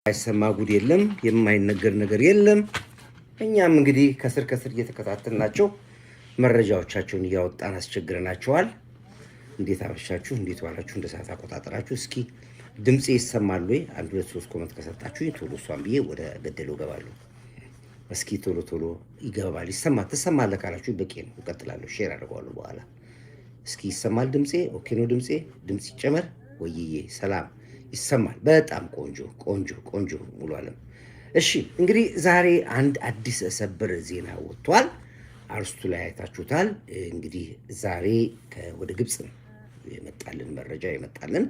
አይሰማ ጉድ የለም፣ የማይነገር ነገር የለም። እኛም እንግዲህ ከስር እየተከታተልናቸው መረጃዎቻቸውን እያወጣን አስቸግረናቸዋል። እንዴት አመሻችሁ፣ እንዴት ዋላችሁ፣ እንደ ሰዓት አቆጣጠራችሁ። እስኪ ድምጼ ይሰማል ወይ? 1 2 3 ኮሜንት ከሰጣችሁ ቶሎ እሷን ብዬ ወደ ገደለው እገባለሁ። እስኪ ቶሎ ይገባል። ትሰማለህ ካላችሁ በቂ ነው፣ እቀጥላለሁ። ሼር አድርገዋለሁ በኋላ። እስኪ ይሰማል ድምጼ? ኦኬ ነው ድምጼ? ድምጽ ይጨመር ወይዬ። ሰላም ይሰማል። በጣም ቆንጆ ሙሉ ዓለም። እሺ እንግዲህ ዛሬ አንድ አዲስ ሰበር ዜና ወጥቷል። አርስቱ ላይ አይታችሁታል። እንግዲህ ዛሬ ወደ ግብጽ የመጣልን መረጃ የመጣልን።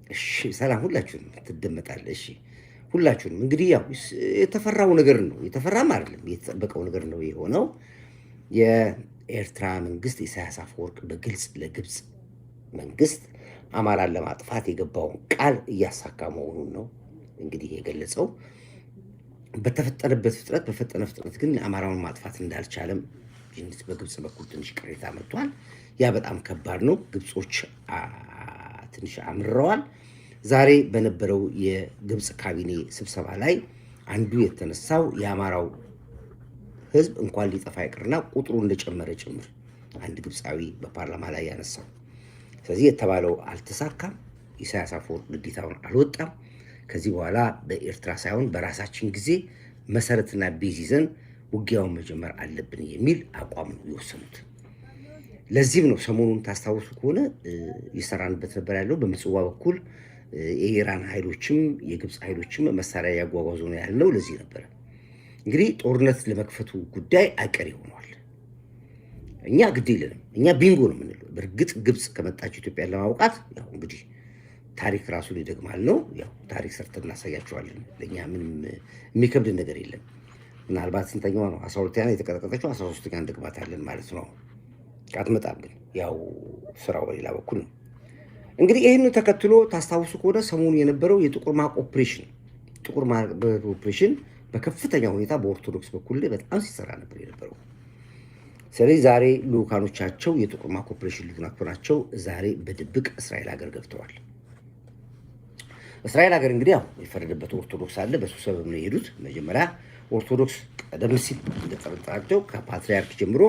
እሺ ሰላም ሁላችሁንም ትደመጣለህ። እሺ ሁላችሁንም እንግዲህ ያው የተፈራው ነገር ነው፣ የተፈራም አይደለም የተጠበቀው ነገር ነው የሆነው። የኤርትራ መንግስት ኢሳያስ አፈወርቅ በግልጽ ለግብጽ መንግስት አማራን ለማጥፋት የገባውን ቃል እያሳካ መሆኑን ነው እንግዲህ የገለጸው። በፈጠነ ፍጥነት ግን አማራውን ማጥፋት እንዳልቻለም በግብጽ በኩል ትንሽ ቅሬታ መጥቷል። ያ በጣም ከባድ ነው። ግብጾች ትንሽ አምርረዋል። ዛሬ በነበረው የግብጽ ካቢኔ ስብሰባ ላይ አንዱ የተነሳው የአማራው ህዝብ እንኳን ሊጠፋ ይቅርና ቁጥሩ እንደጨመረ ጭምር አንድ ግብጻዊ በፓርላማ ላይ ያነሳው። ስለዚህ የተባለው አልተሳካም። ኢሳያስ አፈወርቅ ግዴታውን አልወጣም። ከዚህ በኋላ በኤርትራ ሳይሆን በራሳችን ጊዜ መሰረትና ቤዝ ይዘን ውጊያውን መጀመር አለብን የሚል አቋም ነው የወሰኑት። ለዚህም ነው ሰሞኑን ታስታውሱ ከሆነ ይሰራንበት ነበር ያለው በምጽዋ በኩል የኢራን ኃይሎችም የግብጽ ኃይሎችም መሳሪያ ያጓጓዙ ነው ያለው። ለዚህ ነበር እንግዲህ ጦርነት ለመክፈቱ ጉዳይ አቀሪ ሆኗል። እኛ ግድ የለንም፣ እኛ ቢንጎ ነው የምንለው። በእርግጥ ግብጽ ከመጣች ኢትዮጵያን ለማውቃት ያው እንግዲህ ታሪክ ራሱን ይደግማል ነው። ያው ታሪክ ሰርተን እናሳያቸዋለን። ለእኛ ምንም የሚከብድ ነገር የለም። ምናልባት ስንተኛዋ ነው 12ኛ የተቀጠቀጠችው 13ኛ እንደግባታለን ማለት ነው። አትመጣም ግን ያው ስራው በሌላ በኩል ነው። እንግዲህ ይህንን ተከትሎ ታስታውሱ ከሆነ ሰሞኑ የነበረው የጥቁር ማቅ ኦፕሬሽን በከፍተኛ ሁኔታ በኦርቶዶክስ በኩል በጣም ሲሰራ ነበር የነበረው። ስለዚህ ዛሬ ልኡካኖቻቸው የጥቁር ማቅ ኦፕሬሽን ልኡካኖቻቸው ዛሬ በድብቅ እስራኤል ሀገር ገብተዋል። እስራኤል ሀገር እንግዲህ ያው የፈረደበት ኦርቶዶክስ አለ። በሱ ሰበብ ነው የሄዱት። መጀመሪያ ኦርቶዶክስ ቀደም ሲል እንደተጠረጠራቸው ከፓትሪያርክ ጀምሮ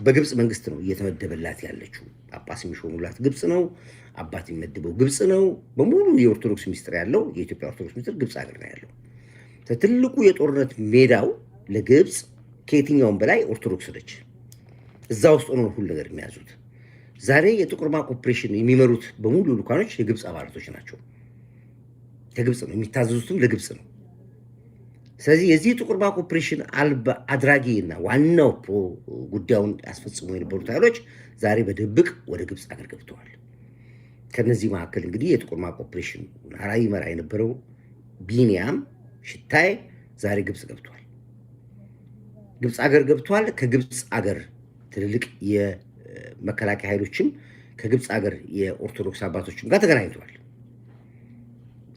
በግብጽ መንግስት ነው እየተመደበላት ያለችው። ጳጳስ የሚሾሙላት ግብጽ ነው። አባት የሚመድበው ግብጽ ነው። በሙሉ የኦርቶዶክስ ሚስጥር ያለው የኢትዮጵያ ኦርቶዶክስ ሚስጥር ግብጽ ሀገር ነው ያለው። ትልቁ የጦርነት ሜዳው ለግብጽ ከየትኛውም በላይ ኦርቶዶክስ ነች። እዛ ውስጥ ነው ሁሉ ነገር የሚያዙት። ዛሬ የጥቁር ማቅ ኦፕሬሽን የሚመሩት በሙሉ ልኡካኖች የግብጽ አባላቶች ናቸው። ከግብጽ ነው የሚታዘዙትም ለግብጽ ነው። ስለዚህ የዚህ ጥቁር ማቅ ኦፕሬሽን አድራጊና ዋናው ጉዳዩን ያስፈጽሙ የነበሩት ኃይሎች ዛሬ በድብቅ ወደ ግብጽ ሀገር ገብተዋል። ከነዚህ መካከል እንግዲህ የጥቁር ማቅ ኦፕሬሽን ራዕይ መራ የነበረው ቢኒያም ሽታይ ዛሬ ግብጽ ገብቷል። ግብጽ ሀገር ገብቷል። ከግብጽ ሀገር ትልልቅ የመከላከያ ኃይሎችም ከግብጽ ሀገር የኦርቶዶክስ አባቶችም ጋር ተገናኝተዋል።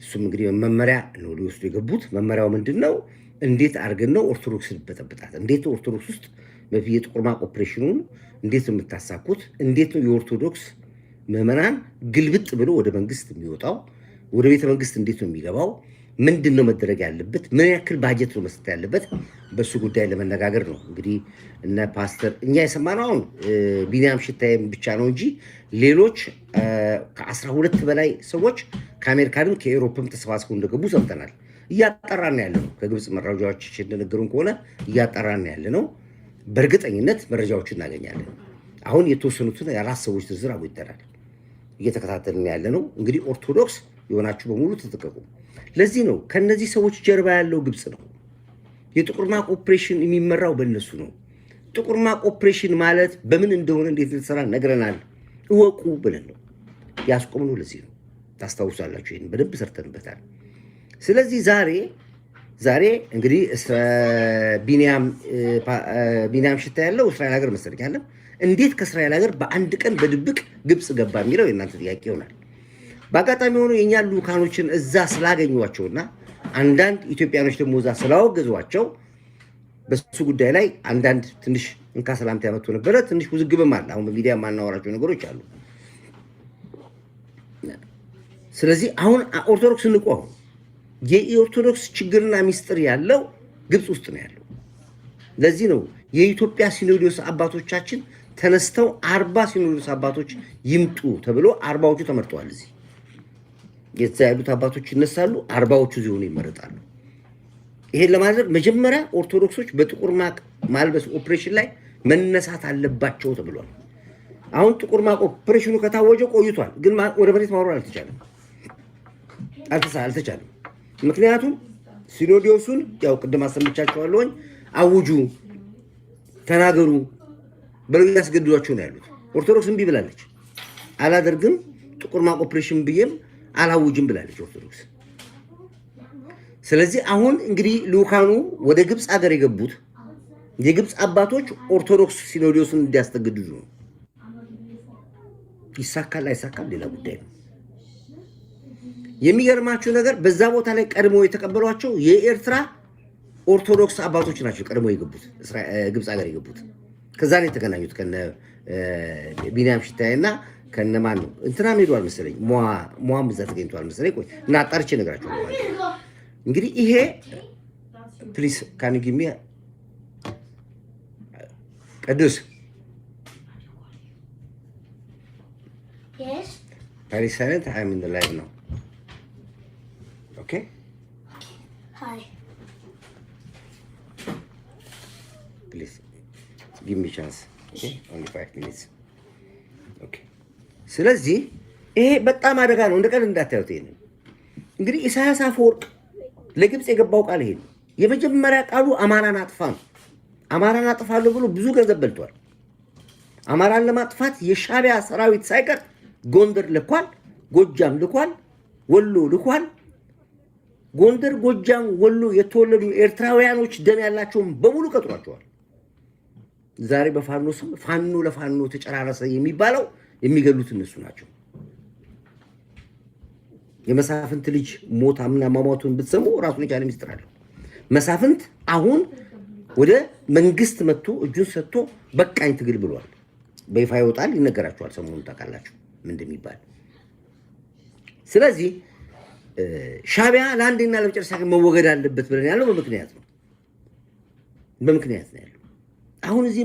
እሱም እንግዲህ መመሪያ ነው ሊወስዱ የገቡት። መመሪያው ምንድን ነው? እንዴት አድርገን ነው ኦርቶዶክስን በጠብጣት፣ እንዴት ኦርቶዶክስ ውስጥ የጥቁር ማቅ ኦፕሬሽኑን እንዴት ነው የምታሳኩት? እንዴት ነው የኦርቶዶክስ ምዕመናን ግልብጥ ብሎ ወደ መንግስት የሚወጣው? ወደ ቤተ መንግስት እንዴት ነው የሚገባው? ምንድን ነው መደረግ ያለበት? ምን ያክል ባጀት ነው መስጠት ያለበት? በሱ ጉዳይ ለመነጋገር ነው እንግዲህ እነ ፓስተር እኛ የሰማነው አሁን ቢኒያም ሽታዬም ብቻ ነው እንጂ ሌሎች ከ12 በላይ ሰዎች ከአሜሪካንም ከኤሮፕም ተሰባስበው እንደገቡ ሰምተናል። እያጣራን ያለ ነው። ከግብጽ መረጃዎች እንደነገሩን ከሆነ እያጣራን ያለ ነው። በእርግጠኝነት መረጃዎች እናገኛለን። አሁን የተወሰኑትን የ4 ሰዎች ዝርዝር አውጥተናል። እየተከታተልን ያለ ነው። እንግዲህ ኦርቶዶክስ የሆናችሁ በሙሉ ተጠቀቁ። ለዚህ ነው ከነዚህ ሰዎች ጀርባ ያለው ግብጽ ነው። የጥቁር ማቅ ኦፕሬሽን የሚመራው በእነሱ ነው። ጥቁር ማቅ ኦፕሬሽን ማለት በምን እንደሆነ እንዴት ልትሰራ ነግረናል፣ እወቁ ብለን ነው ያስቆምነው። ለዚህ ነው ታስታውሳላችሁ፣ ይሄን በደንብ ሰርተንበታል። ስለዚህ ዛሬ እንግዲህ ቢኒያም ሽታ ያለው እስራኤል ሀገር መሰለኝ ያለው እንዴት ከእስራኤል ሀገር በአንድ ቀን በድብቅ ግብጽ ገባ የሚለው የእናንተ ጥያቄ ይሆናል። በአጋጣሚ ሆኖ የእኛ ልኡካኖችን እዛ ስላገኟቸውና አንዳንድ ኢትዮጵያኖች ደግሞ እዛ ስላወገዟቸው በሱ ጉዳይ ላይ አንዳንድ ትንሽ እንካ ሰላምታ ያመጡ ነበረ። ትንሽ ውዝግብም አለ። አሁን በሚዲያ የማናወራቸው ነገሮች አሉ። ስለዚህ አሁን ኦርቶዶክስ እንቆም። የኦርቶዶክስ ችግርና ሚስጥር ያለው ግብፅ ውስጥ ነው ያለው። ለዚህ ነው የኢትዮጵያ ሲኖዶስ አባቶቻችን ተነስተው 40 ሲኖዶስ አባቶች ይምጡ ተብሎ 40ዎቹ ተመርጠዋል። እዚህ የተያዩት አባቶች ይነሳሉ፣ 40ዎቹ ዚሆኑ ይመረጣሉ። ይሄን ለማድረግ መጀመሪያ ኦርቶዶክሶች በጥቁር ማቅ ማልበስ ኦፕሬሽን ላይ መነሳት አለባቸው ተብሏል። አሁን ጥቁር ማቅ ኦፕሬሽኑ ከታወጀ ቆይቷል፣ ግን ወደ መሬት ማውረድ አልተቻለም። ምክንያቱም ሲኖዶሱን ያው ቅድም አሰምቻቸዋለሁኝ፣ አውጁ፣ ተናገሩ ብለው ያስገድዷቸው ነው ያሉት። ኦርቶዶክስ እምቢ ብላለች። አላደርግም ጥቁር ማቅ ኦፕሬሽን ብዬም አላውጅም ብላለች ኦርቶዶክስ። ስለዚህ አሁን እንግዲህ ልኡካኑ ወደ ግብፅ ሀገር የገቡት የግብፅ አባቶች ኦርቶዶክስ ሲኖዶሱን እንዲያስተገድዱ ነው። ይሳካል አይሳካል ሌላ ጉዳይ ነው። የሚገርማችሁ ነገር በዛ ቦታ ላይ ቀድሞ የተቀበሏቸው የኤርትራ ኦርቶዶክስ አባቶች ናቸው። ቀድሞ የገቡት ግብፅ ሀገር የገቡት ከዛ ነው የተገናኙት ከነ ቢንያም ሽታዬና ከነ ማን ነው እንትናም ሄዷል መሰለኝ ሟም እዛ ተገኝቷል መሰለኝ። ቆይ እና አጣርቼ እነግራችኋለሁ። እንግዲህ ይሄ ፕሊስ ካን ጊቭ ሚ ቅዱስ Yes. ፓሪስ ሳይለንት አይ ሚን ላይቭ ነው። ኦኬ Hi. ፕሊዝ ጊቭ ሚ ቻንስ ኦኬ ኦንሊ 5 ሚኒትስ ኦኬ። ስለዚህ ይሄ በጣም አደጋ ነው። እንደ ቀን እንዳታዩት። ይሄን እንግዲህ ኢሳያስ አፈወርቅ ለግብፅ የገባው ቃል ይሄ ነው። የመጀመሪያ ቃሉ አማራን አጥፋ ነው። አማራን አጥፋለሁ ብሎ ብዙ ገንዘብ በልቷል። አማራን ለማጥፋት የሻዕቢያ ሰራዊት ሳይቀር ጎንደር ልኳል፣ ጎጃም ልኳል፣ ወሎ ልኳል። ጎንደር፣ ጎጃም፣ ወሎ የተወለዱ ኤርትራውያኖች ደም ያላቸውን በሙሉ ቀጥሯቸዋል። ዛሬ በፋኖ ስም ፋኖ ለፋኖ ተጨራረሰ የሚባለው የሚገሉት እነሱ ናቸው። የመሳፍንት ልጅ ሞት አምና ማሟቱን ብትሰሙ ራሱን የቻለ ሚስጥር አለው። መሳፍንት አሁን ወደ መንግስት መጥቶ እጁን ሰጥቶ በቃኝ ትግል ብሏል። በይፋ ይወጣል፣ ይነገራቸዋል። ሰሞኑን ታውቃላችሁ ምን እንደሚባል። ስለዚህ ሻዕቢያ ለአንዴና ለመጨረሻ ግን መወገድ አለበት ብለን ያለው በምክንያት ነው ያለው። አሁን እዚህ